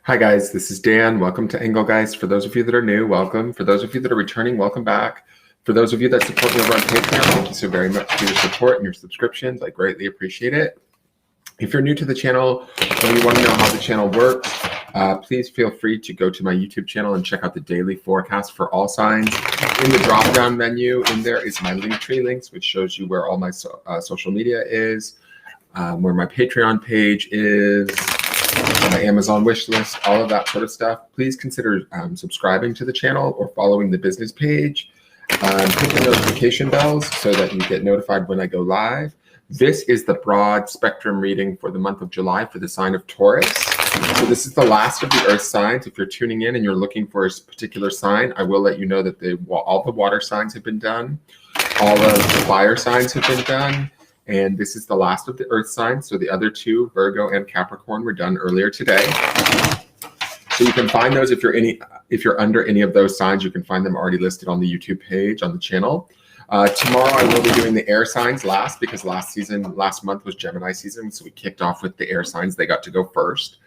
Hi guys, this is Dan. Welcome to Engelgeist. For those of you that are new, welcome. For those of you that are returning, welcome back. For those of you that support me over on Patreon, thank you so very much for your support and your subscriptions. I greatly appreciate it. If you're new to the channel and you want to know how the channel works, please feel free to go to my YouTube channel and check out the daily forecast for all signs. In the drop-down menu, in there is my Linktree links, which shows you where all my social media is, where my Patreon page is, my Amazon wish list, all of that sort of stuff. Please consider subscribing to the channel or following the business page. Hit the notification bells so that you get notified when I go live. This is the broad spectrum reading for the month of July for the sign of Taurus. So this is the last of the earth signs. If you're tuning in and you're looking for a particular sign, I will let you know that all the water signs have been done. All of the fire signs have been done. And this is the last of the earth signs. So the other two, Virgo and Capricorn, were done earlier today. So you can find those if you're under any of those signs. You can find them already listed on the YouTube page on the channel. Tomorrow I will be doing the air signs last because last month was Gemini season. So we kicked off with the air signs. They got to go first.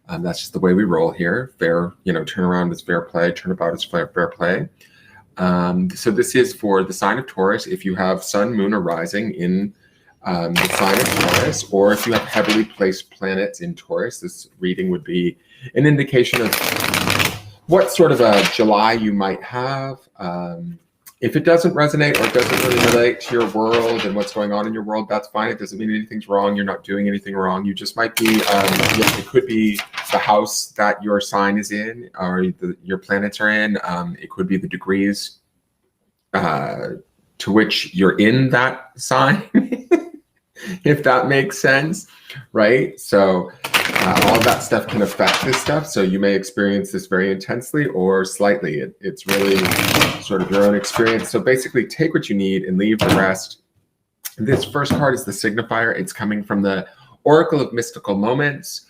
That's just the way we roll here. Fair, turnaround is fair play. Turnabout is fair play. So this is for the sign of Taurus. If you have sun, moon, or rising in the sign of Taurus, or if you have heavily placed planets in Taurus, this reading would be an indication of what sort of a July you might have. If it doesn't resonate or doesn't really relate to your world and what's going on in your world, that's fine. It doesn't mean anything's wrong. You're not doing anything wrong. You just might be, it could be the house that your sign is in or your planets are in. It could be the degrees to which you're in that sign. If that makes sense, right? So all of that stuff can affect this stuff. So you may experience this very intensely or slightly. It's really sort of your own experience. So basically take what you need and leave the rest. This first card is the signifier. It's coming from the Oracle of Mystical Moments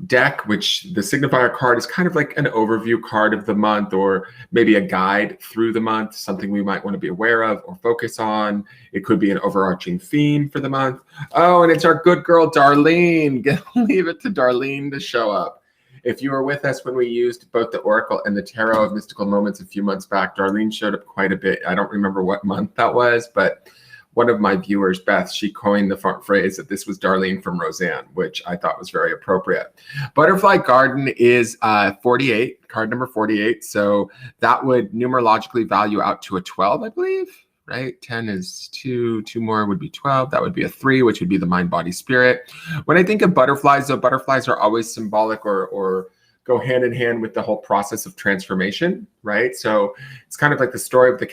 deck, which the signifier card is kind of like an overview card of the month or maybe a guide through the month, something we might want to be aware of or focus on. It could be an overarching theme for the month. Oh, and it's our good girl, Darlene. Leave it to Darlene to show up. If you were with us when we used both the Oracle and the Tarot of Mystical Moments a few months back, Darlene showed up quite a bit. I don't remember what month that was, but one of my viewers, Beth, she coined the phrase that this was Darlene from Roseanne, which I thought was very appropriate. Butterfly Garden is 48, card number 48. So that would numerologically value out to a 12, I believe, right? 10 is 2, 2 more would be 12. That would be a 3, which would be the mind, body, spirit. When I think of butterflies, though, butterflies are always symbolic or go hand in hand with the whole process of transformation, right? So it's kind of like the story of the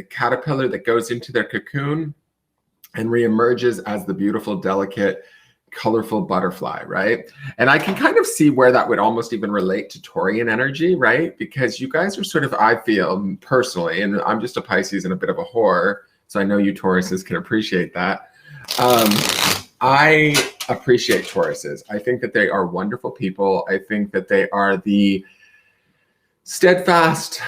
caterpillar that goes into their cocoon and reemerges as the beautiful, delicate, colorful butterfly, right? And I can kind of see where that would almost even relate to Taurian energy, right? Because you guys are sort of, I feel personally, and I'm just a Pisces and a bit of a whore, so I know you Tauruses can appreciate that. I appreciate Tauruses. I think that they are wonderful people. I think that they are the steadfast,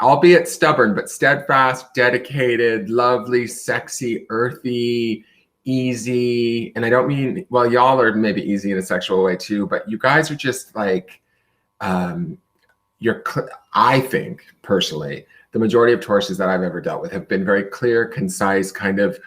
albeit stubborn, but steadfast, dedicated, lovely, sexy, earthy, easy. And I don't mean, well, y'all are maybe easy in a sexual way too, but you guys are just like, I think personally, the majority of Tauruses that I've ever dealt with have been very clear, concise, kind of,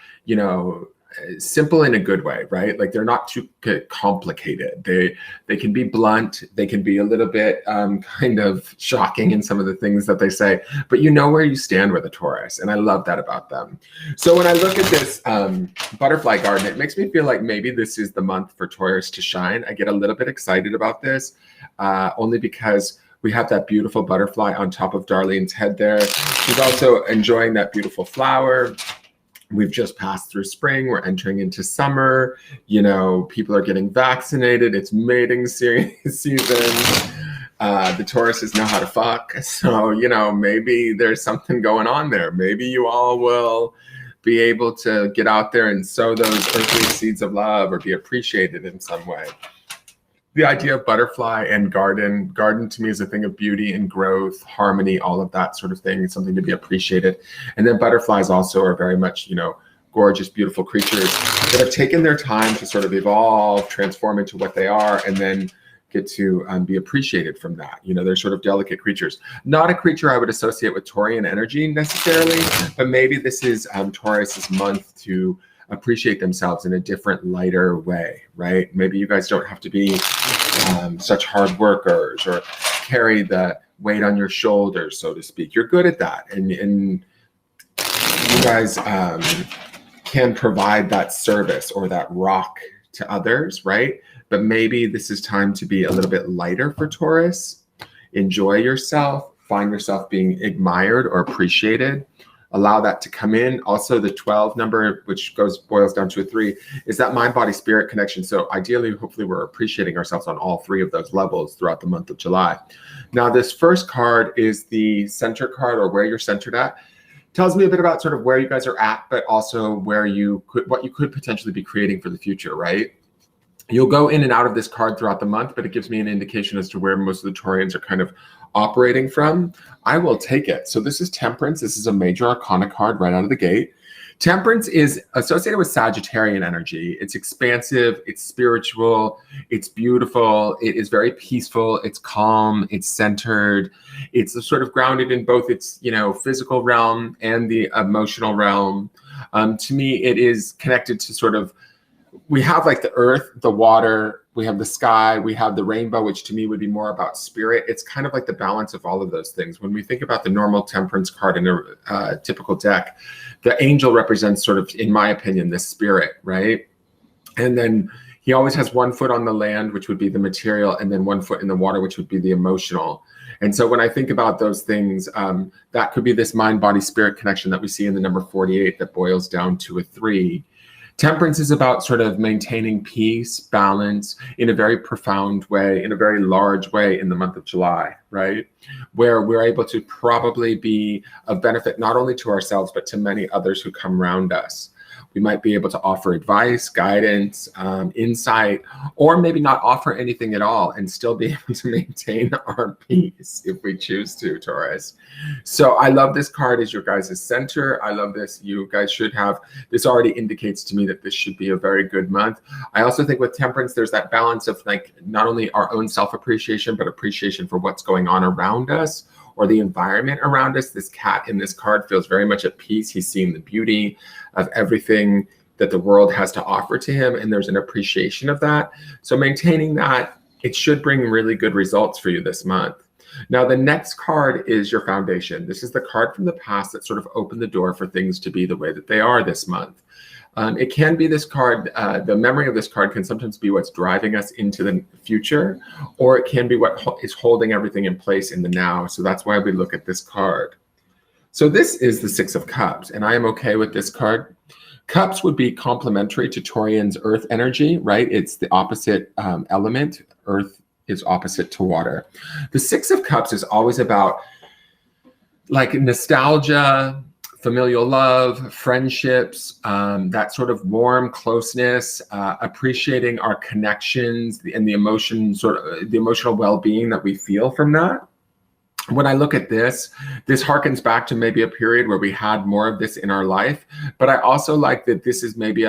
simple in a good way, right? Like they're not too complicated. They can be blunt. They can be a little bit kind of shocking in some of the things that they say, but you know where you stand with a Taurus. And I love that about them. So when I look at this butterfly garden, it makes me feel like maybe this is the month for Taurus to shine. I get a little bit excited about this only because we have that beautiful butterfly on top of Darlene's head there. She's also enjoying that beautiful flower. We've just passed through spring. We're entering into summer. People are getting vaccinated. It's mating season. The Tauruses know how to fuck. So, maybe there's something going on there. Maybe you all will be able to get out there and sow those earthly seeds of love or be appreciated in some way. The idea of butterfly and garden to me is a thing of beauty and growth, harmony, all of that sort of thing. It's something to be appreciated. And then butterflies also are very much, gorgeous, beautiful creatures that have taken their time to sort of evolve, transform into what they are, and then get to be appreciated from that. You know, they're sort of delicate creatures. Not a creature I would associate with Taurian energy necessarily, but maybe this is Taurus's month to appreciate themselves in a different, lighter way, right? Maybe you guys don't have to be such hard workers or carry the weight on your shoulders, so to speak. You're good at that, and you guys can provide that service or that rock to others, right? But maybe this is time to be a little bit lighter for Taurus. Enjoy yourself, find yourself being admired or appreciated. Allow that to come in. Also, the 12 number, which boils down to a 3, is that mind, body, spirit connection. So ideally, hopefully, we're appreciating ourselves on all 3 of those levels throughout the month of July. Now, this first card is the center card, or where you're centered at. Tells me a bit about sort of where you guys are at, but also what you could potentially be creating for the future, right? You'll go in and out of this card throughout the month, but it gives me an indication as to where most of the Taurians are kind of operating from. I will take it. So this is Temperance. This is a major arcana card right out of the gate. Temperance is associated with Sagittarian energy. It's expansive, it's spiritual, it's beautiful, it is very peaceful, it's calm, it's centered, it's sort of grounded in both its, you know, physical realm and the emotional realm. To me, it is connected to sort of, we have like the earth, the water, we have the sky, we have the rainbow, which to me would be more about spirit. It's kind of like the balance of all of those things. When we think about the normal Temperance card in a typical deck, the angel represents sort of, in my opinion, the spirit, right? And then he always has one foot on the land, which would be the material, and then one foot in the water, which would be the emotional. And so when I think about those things, that could be this mind, body, spirit connection that we see in the number 48 that boils down to a 3. Temperance is about sort of maintaining peace, balance in a very profound way, in a very large way in the month of July, right? Where we're able to probably be of benefit not only to ourselves, but to many others who come around us. We might be able to offer advice, guidance, insight, or maybe not offer anything at all and still be able to maintain our peace if we choose to, Taurus. So I love this card as your guys' center. I love this. You guys should have, this already indicates to me that this should be a very good month. I also think with Temperance, there's that balance of like not only our own self-appreciation, but appreciation for what's going on around us or the environment around us. This cat in this card feels very much at peace. He's seeing the beauty of everything that the world has to offer to him, and there's an appreciation of that. So maintaining that, it should bring really good results for you this month. Now, the next card is your foundation. This is the card from the past that sort of opened the door for things to be the way that they are this month. It can be this card, the memory of this card can sometimes be what's driving us into the future, or it can be what is holding everything in place in the now. So that's why we look at this card. So this is the 6 of Cups, and I am okay with this card. Cups would be complementary to Taurian's earth energy, right? It's the opposite element. Earth is opposite to water. The 6 of Cups is always about like nostalgia, familial love, friendships, that sort of warm closeness, appreciating our connections and the emotion, sort of the emotional well-being that we feel from that. When I look at this harkens back to maybe a period where we had more of this in our life, but I also like that this is maybe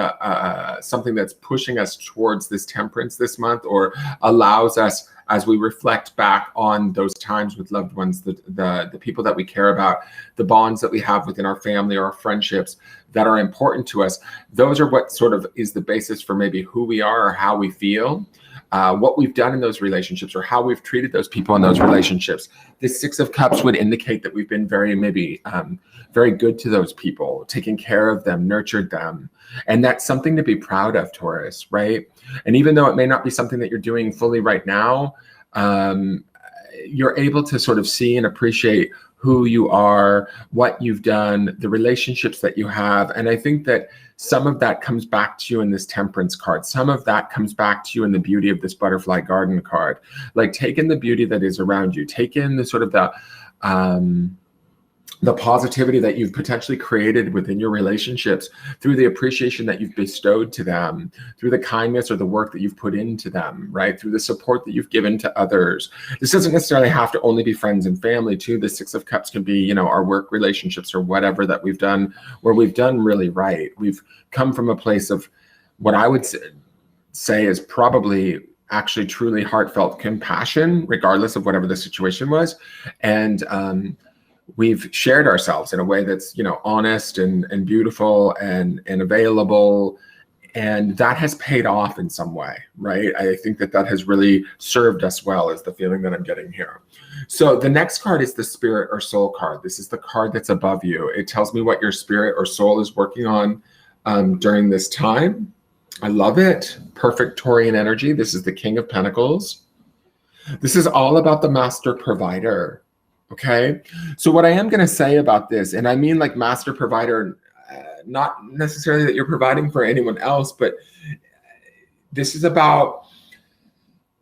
something that's pushing us towards this Temperance this month, or allows us, as we reflect back on those times with loved ones, the people that we care about, the bonds that we have within our family or our friendships that are important to us. Those are what sort of is the basis for maybe who we are or how we feel. What we've done in those relationships or how we've treated those people in those relationships. This 6 of Cups would indicate that we've been very good to those people, taking care of them, nurtured them. And that's something to be proud of, Taurus, right? And even though it may not be something that you're doing fully right now, you're able to sort of see and appreciate who you are, what you've done, the relationships that you have. And I think that some of that comes back to you in this Temperance card. Some of that comes back to you in the beauty of this Butterfly Garden card. Like, take in the beauty that is around you. Take in the sort of the positivity that you've potentially created within your relationships through the appreciation that you've bestowed to them, through the kindness or the work that you've put into them, right? Through the support that you've given to others. This doesn't necessarily have to only be friends and family too. The Six of Cups can be, our work relationships or whatever that we've done where we've done really right. We've come from a place of what I would say is probably actually truly heartfelt compassion, regardless of whatever the situation was. And, we've shared ourselves in a way that's, honest and beautiful and available. And that has paid off in some way, right? I think that has really served us well, is the feeling that I'm getting here. So the next card is the Spirit or Soul card. This is the card that's above you. It tells me what your spirit or soul is working on during this time. I love it. Perfect Taurian energy. This is the King of Pentacles. This is all about the master provider. Okay, so what I am going to say about this, and I mean like master provider, not necessarily that you're providing for anyone else, but this is about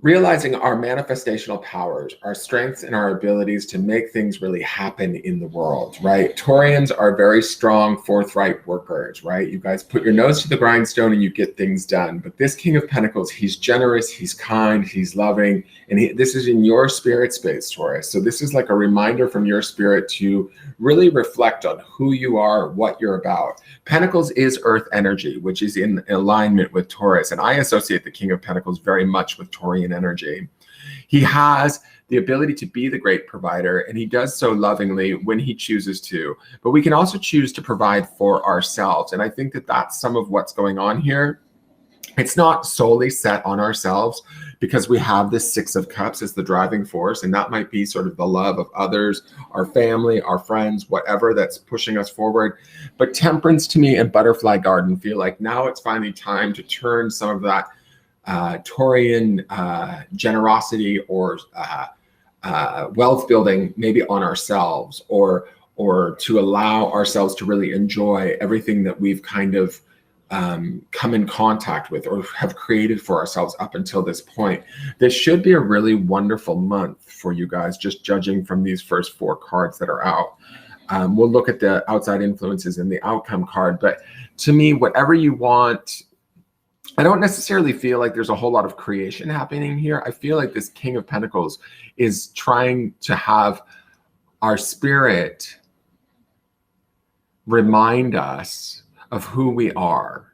realizing our manifestational powers, our strengths and our abilities to make things really happen in the world, right? Taurians are very strong, forthright workers, right? You guys put your nose to the grindstone and you get things done. But this King of Pentacles, he's generous, he's kind, he's loving, and this is in your spirit space, Taurus. So this is like a reminder from your spirit to really reflect on who you are, what you're about. Pentacles is earth energy, which is in alignment with Taurus. And I associate the King of Pentacles very much with Taurian energy. He has the ability to be the great provider, and he does so lovingly when he chooses to. But we can also choose to provide for ourselves. And I think that that's some of what's going on here. It's not solely set on ourselves, because we have this Six of Cups as the driving force, and that might be sort of the love of others, our family, our friends, whatever that's pushing us forward. But Temperance to me and Butterfly Garden feel like now it's finally time to turn some of that Taurian generosity or wealth building maybe on ourselves, or to allow ourselves to really enjoy everything that we've kind of come in contact with or have created for ourselves up until this point. This should be a really wonderful month for you guys, just judging from these first four cards that are out. We'll look at the outside influences in the outcome card, but to me, whatever you want, I don't necessarily feel like there's a whole lot of creation happening here. I feel like this King of Pentacles is trying to have our spirit remind us of who we are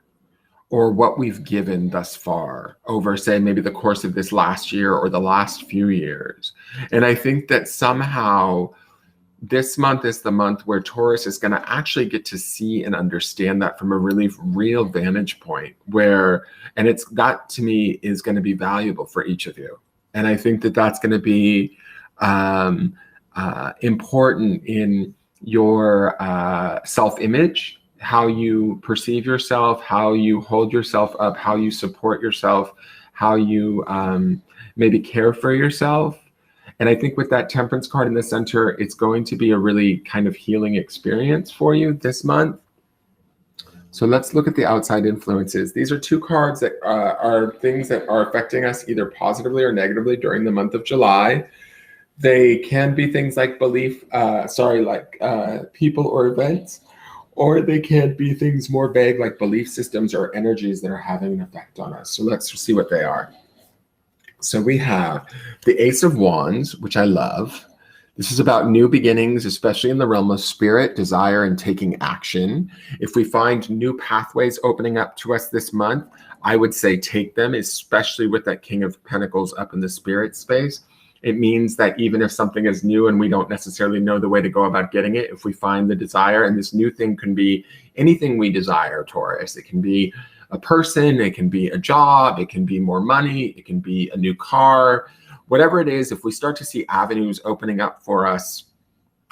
or what we've given thus far over, say, maybe the course of this last year or the last few years. And I think that somehow this month is the month where Taurus is going to actually get to see and understand that from a really real vantage point, and that to me is going to be valuable for each of you. And I think that that's going to be important in your self-image, how you perceive yourself, how you hold yourself up, how you support yourself, how you maybe care for yourself. And I think with that Temperance card in the center, it's going to be a really kind of healing experience for you this month. So let's look at the outside influences. These are two cards that are things that are affecting us either positively or negatively during the month of July. They can be things like people or events, or they can be things more vague like belief systems or energies that are having an effect on us. So let's see what they are. So we have the Ace of Wands, which I love. This is about new beginnings, especially in the realm of spirit, desire, and taking action. If we find new pathways opening up to us this month, I would say take them, especially with that King of Pentacles up in the spirit space. It means that even if something is new and we don't necessarily know the way to go about getting it, if we find the desire, and this new thing can be anything we desire, Taurus. It can be a person, it can be a job, it can be more money, it can be a new car, whatever it is. If we start to see avenues opening up for us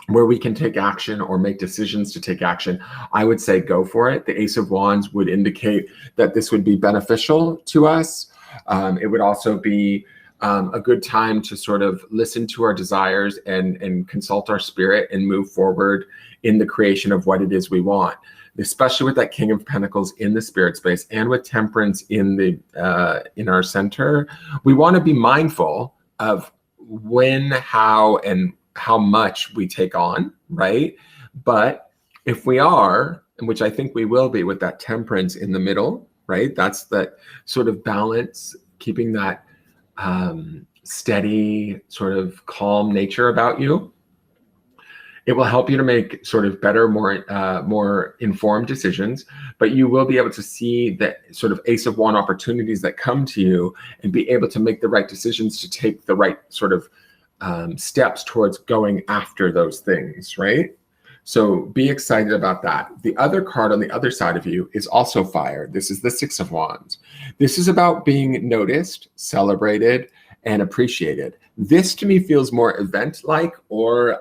where we can take action or make decisions to take action, I would say go for it. The Ace of Wands would indicate that this would be beneficial to us. It would also be a good time to sort of listen to our desires and consult our spirit and move forward in the creation of what it is we want, especially with that King of Pentacles in the spirit space and with Temperance in our center. We want to be mindful of when, how, and how much we take on, right? But if we are, and which I think we will be with that temperance in the middle, right? That's that sort of balance, keeping that steady, sort of calm nature about you. It will help you to make sort of better, more informed decisions, but you will be able to see the sort of Ace of Wand opportunities that come to you and be able to make the right decisions to take the right sort of steps towards going after those things, right? So be excited about that. The other card on the other side of you is also fire. This is the Six of Wands. This is about being noticed, celebrated, and appreciated. This to me feels more event-like, or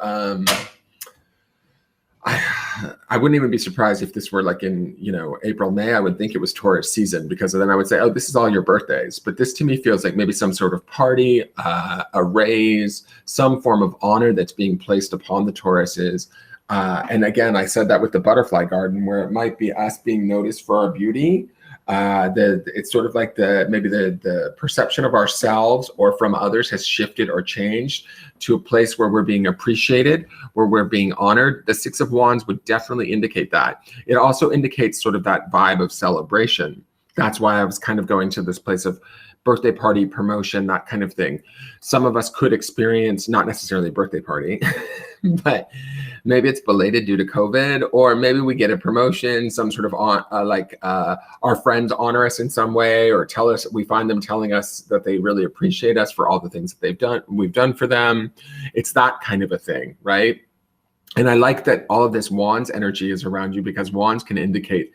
I wouldn't even be surprised if this were like in, April, May. I would think it was Taurus season, because then I would say, oh, this is all your birthdays. But this to me feels like maybe some sort of party, a raise, some form of honor that's being placed upon the Tauruses. And again, I said that with the butterfly garden, where it might be us being noticed for our beauty. It's sort of like maybe the perception of ourselves or from others has shifted or changed to a place where we're being appreciated, where we're being honored. The Six of Wands would definitely indicate that. It also indicates sort of that vibe of celebration. That's why I was kind of going to this place of birthday party, promotion, that kind of thing. Some of us could experience not necessarily a birthday party, but maybe it's belated due to COVID, or maybe we get a promotion, some sort of our friends honor us in some way, or we find them telling us that they really appreciate us for all the things that we've done for them. It's that kind of a thing, right? And I like that all of this Wands energy is around you, because Wands can indicate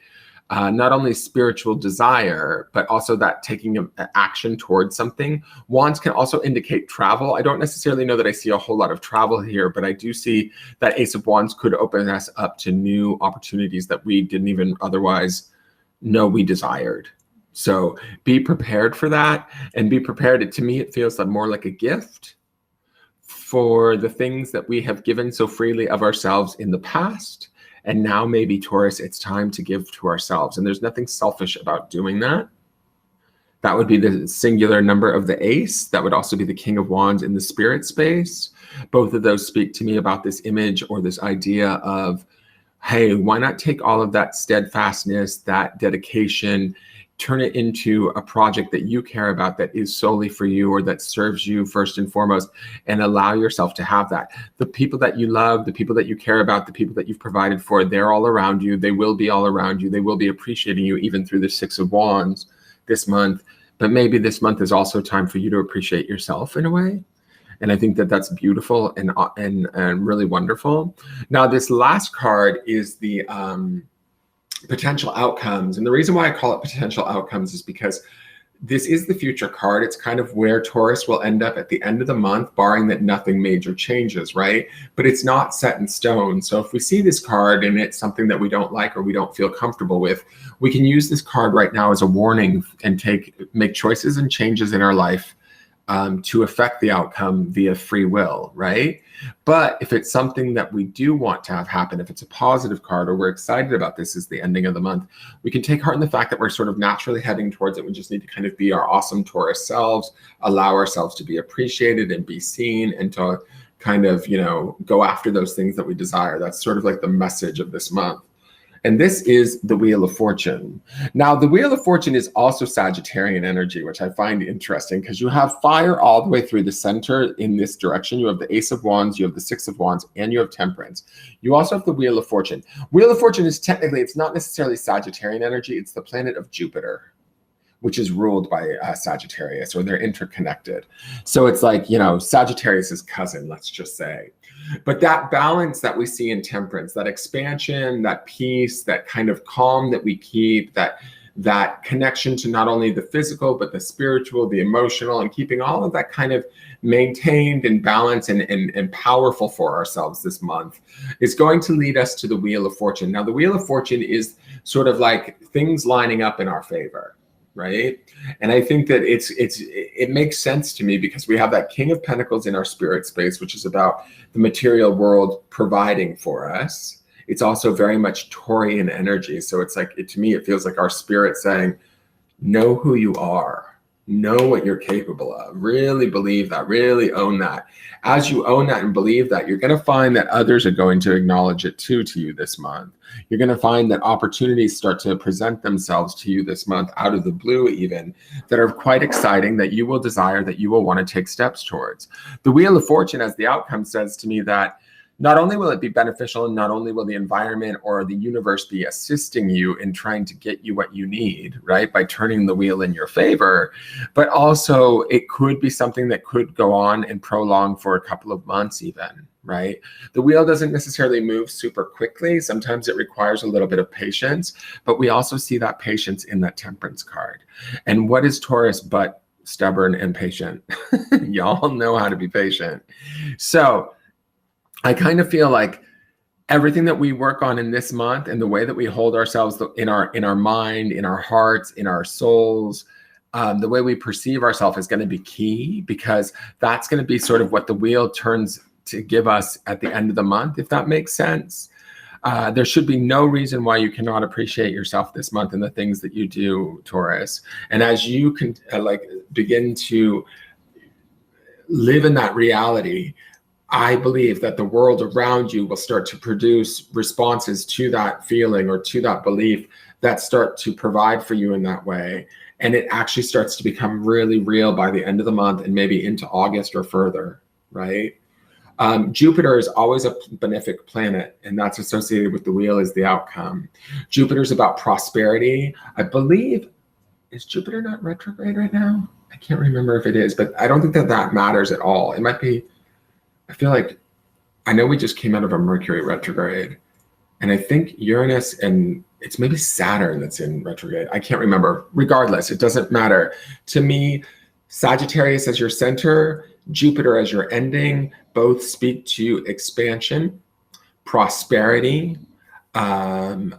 not only spiritual desire, but also that taking action towards something. Wands can also indicate travel. I don't necessarily know that I see a whole lot of travel here, but I do see that Ace of Wands could open us up to new opportunities that we didn't even otherwise know we desired. So be prepared for that, and be prepared. To me, it feels more like a gift for the things that we have given so freely of ourselves in the past. And now maybe, Taurus, it's time to give to ourselves. And there's nothing selfish about doing that. That would be the singular number of the ace. That would also be the King of Wands in the spirit space. Both of those speak to me about this image or this idea of, hey, why not take all of that steadfastness, that dedication, turn it into a project that you care about, that is solely for you, or that serves you first and foremost, and allow yourself to have that. The people that you love, the people that you care about, the people that you've provided for, they're all around you. They will be all around you. They will be appreciating you even through the Six of Wands this month. But maybe this month is also time for you to appreciate yourself in a way. And I think that that's beautiful and really wonderful. Now, this last card is the potential outcomes. And the reason why I call it potential outcomes is because this is the future card. It's kind of where Taurus will end up at the end of the month, barring that nothing major changes, right? But it's not set in stone. So if we see this card and it's something that we don't like or we don't feel comfortable with, we can use this card right now as a warning and make choices and changes in our life to affect the outcome via free will, right? But if it's something that we do want to have happen, if it's a positive card, or we're excited about this as the ending of the month, we can take heart in the fact that we're sort of naturally heading towards it. We just need to kind of be our awesome Taurus selves, allow ourselves to be appreciated and be seen, and to kind of, go after those things that we desire. That's sort of like the message of this month. And this is the Wheel of Fortune. Now, the Wheel of Fortune is also Sagittarian energy, which I find interesting, because you have fire all the way through the center in this direction. You have the Ace of Wands, you have the Six of Wands, and you have Temperance. You also have the Wheel of Fortune. Wheel of Fortune is technically, it's not necessarily Sagittarian energy. It's the planet of Jupiter, which is ruled by Sagittarius, or they're interconnected. So it's like, Sagittarius's cousin, let's just say. But that balance that we see in Temperance, that expansion, that peace, that kind of calm that we keep, that connection to not only the physical, but the spiritual, the emotional, and keeping all of that kind of maintained and balanced and powerful for ourselves this month, is going to lead us to the Wheel of Fortune. Now, the Wheel of Fortune is sort of like things lining up in our favor, right? And I think that it makes sense to me, because we have that King of Pentacles in our spirit space, which is about the material world providing for us. It's also very much Taurian energy. So it's like, to me, it feels like our spirit saying, know who you are, Know what you're capable of. Really believe that. Really own that. As you own that and believe that, you're going to find that others are going to acknowledge it too to you this month. You're going to find that opportunities start to present themselves to you this month, out of the blue even, that are quite exciting, that you will desire, that you will want to take steps towards. The Wheel of Fortune as the outcome says to me that not only will it be beneficial, and not only will the environment or the universe be assisting you in trying to get you what you need, right, by turning the wheel in your favor, but also it could be something that could go on and prolong for a couple of months even, right? The wheel doesn't necessarily move super quickly. Sometimes it requires a little bit of patience, but we also see that patience in that Temperance card. And what is Taurus but stubborn and patient? Y'all know how to be patient. So I kind of feel like everything that we work on in this month and the way that we hold ourselves in our mind, in our hearts, in our souls, the way we perceive ourselves is going to be key, because that's going to be sort of what the wheel turns to give us at the end of the month, if that makes sense. There should be no reason why you cannot appreciate yourself this month and the things that you do, Taurus. And as you can begin to live in that reality, I believe that the world around you will start to produce responses to that feeling or to that belief that start to provide for you in that way. And it actually starts to become really real by the end of the month and maybe into August or further, right? Jupiter is always a benefic planet, and that's associated with the wheel as the outcome. Jupiter's about prosperity. I believe, is Jupiter not retrograde right now? I can't remember if it is, but I don't think that matters at all. It might be. I feel like, I know we just came out of a Mercury retrograde, and I think Uranus, and it's maybe Saturn that's in retrograde. I can't remember. Regardless, it doesn't matter. To me, Sagittarius as your center, Jupiter as your ending, both speak to expansion, prosperity, a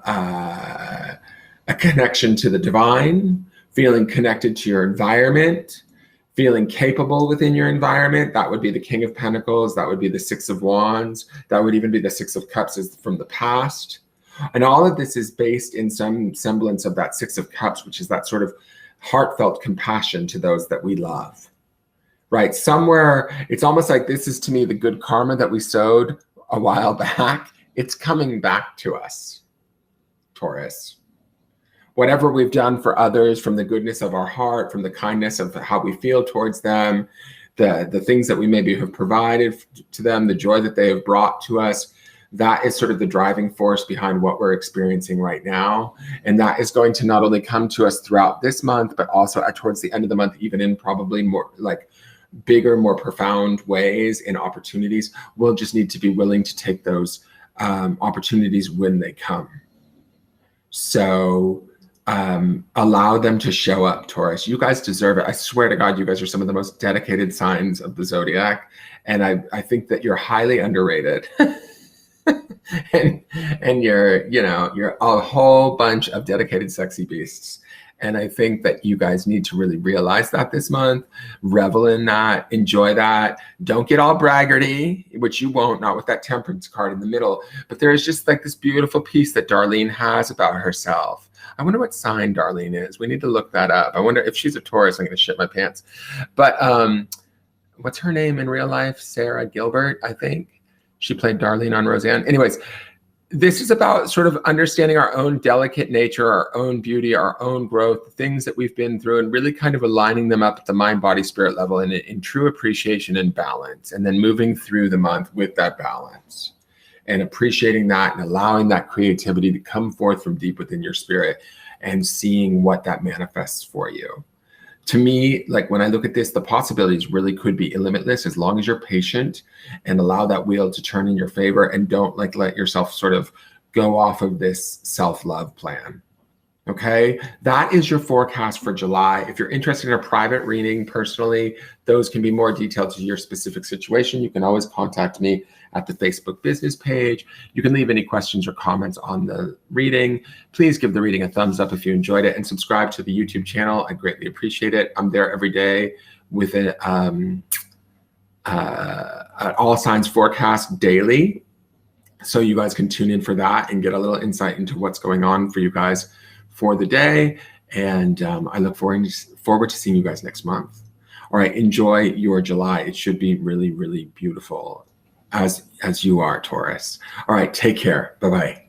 connection to the divine, feeling connected to your environment, feeling capable within your environment. That would be the King of Pentacles. That would be the Six of Wands. That would even be the Six of Cups from the past. And all of this is based in some semblance of that Six of Cups, which is that sort of heartfelt compassion to those that we love, right? Somewhere, it's almost like this is, to me, the good karma that we sowed a while back. It's coming back to us, Taurus. Whatever we've done for others, from the goodness of our heart, from the kindness of how we feel towards them, the things that we maybe have provided to them, the joy that they have brought to us, that is sort of the driving force behind what we're experiencing right now. And that is going to not only come to us throughout this month, but also towards the end of the month, even in probably more like bigger, more profound ways and opportunities. We'll just need to be willing to take those opportunities when they come. So allow them to show up, Taurus. You guys deserve it. I swear to God, you guys are some of the most dedicated signs of the zodiac. And I think that you're highly underrated. and you're a whole bunch of dedicated, sexy beasts. And I think that you guys need to really realize that this month, revel in that, enjoy that. Don't get all braggarty, which you won't, not with that Temperance card in the middle. But there is just like this beautiful piece that Darlene has about herself. I wonder what sign Darlene is. We need to look that up. I wonder if she's a Taurus. I'm going to shit my pants. But what's her name in real life? Sarah Gilbert, I think. She played Darlene on Roseanne. Anyways, this is about sort of understanding our own delicate nature, our own beauty, our own growth, the things that we've been through, and really kind of aligning them up at the mind, body, spirit level in true appreciation and balance, and then moving through the month with that balance and appreciating that and allowing that creativity to come forth from deep within your spirit and seeing what that manifests for you. To me, like when I look at this, the possibilities really could be limitless as long as you're patient and allow that wheel to turn in your favor and don't like let yourself sort of go off of this self-love plan. Okay, that is your forecast for July. If you're interested in a private reading personally, those can be more detailed to your specific situation. You can always contact me at the Facebook business page. You can leave any questions or comments on the reading. Please give the reading a thumbs up if you enjoyed it and subscribe to the YouTube channel. I greatly appreciate it. I'm there every day with an all signs forecast daily. So you guys can tune in for that and get a little insight into what's going on for you guys for the day. And I look forward to seeing you guys next month. All right, enjoy your July. It should be really, really beautiful as you are, Taurus. All right, take care. Bye-bye.